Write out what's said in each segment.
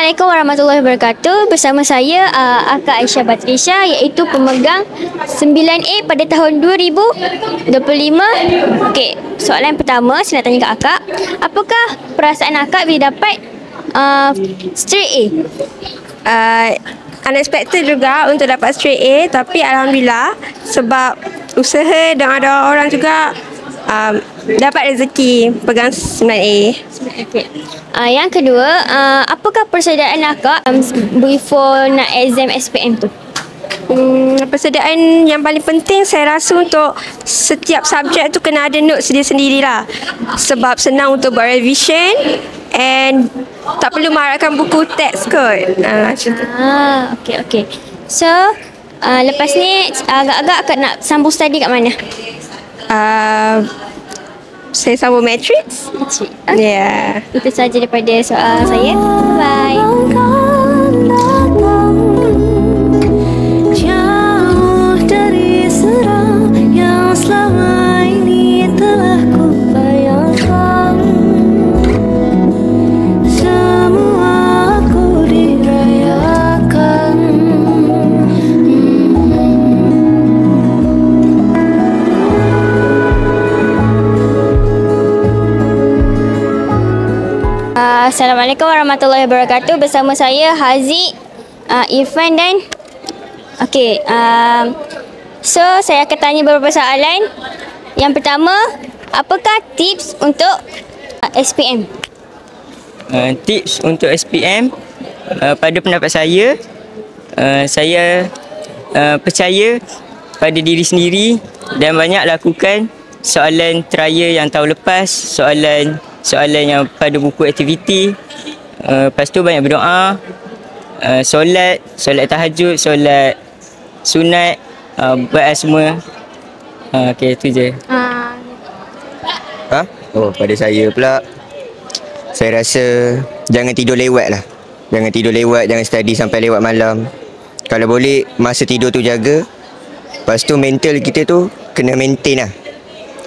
Assalamualaikum warahmatullahi wabarakatuh. Bersama saya Akak Aisyah Batrisha, iaitu pemegang 9A pada tahun 2025. Okey, soalan pertama saya nak tanya ke Akak. Apakah perasaan Akak bila dapat straight A? Unexpected juga untuk dapat straight A, tapi Alhamdulillah sebab usaha dan ada orang juga dapat rezeki pegang 9A. Okay. Yang kedua, apakah persediaan Akak before nak exam SPM tu? Persediaan yang paling penting saya rasa untuk setiap subjek tu kena ada notes dia sendirilah, sebab senang untuk buat revision and tak perlu mengharapkan buku teks kot. Okay. So lepas ni agak-agak Akak nak sambung study kat mana? Saya sambung matrix. Ya. Itu sahaja daripada soal saya. Bye. Assalamualaikum warahmatullahi wabarakatuh. Bersama saya Haziq, Irfan dan okey. So saya akan tanya beberapa soalan. Yang pertama, apakah tips untuk SPM? Tips untuk SPM, pada pendapat saya percaya pada diri sendiri dan banyak lakukan soalan trial yang tahun lepas, soalan yang pada buku aktiviti. Lepas tu banyak berdoa, solat tahajud, solat sunat, buat semua. Okey, itu je. Pada saya pula, saya rasa jangan tidur lewat lah. Jangan tidur lewat, jangan study sampai lewat malam. Kalau boleh, masa tidur tu jaga. Lepas tu mental kita tu kena maintain lah.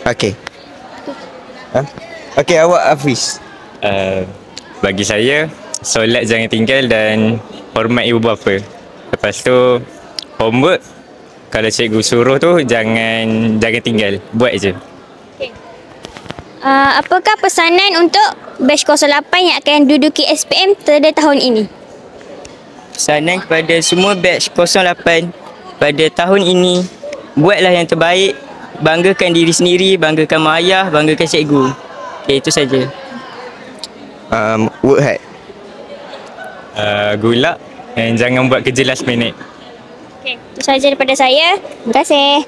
Okey. Okey, awak Hafiz? Bagi saya, solat jangan tinggal dan hormat ibu bapa. Lepas tu, homework kalau cikgu suruh tu jangan tinggal, buat je. Okay. Apakah pesanan untuk batch 08 yang akan duduki SPM pada tahun ini? Pesanan kepada semua batch 08 pada tahun ini, buatlah yang terbaik, banggakan diri sendiri, banggakan mak ayah, banggakan cikgu. Okay, itu saja. Work hard. Good luck and jangan buat kerja last minute. Okay, itu saja daripada saya. Terima kasih.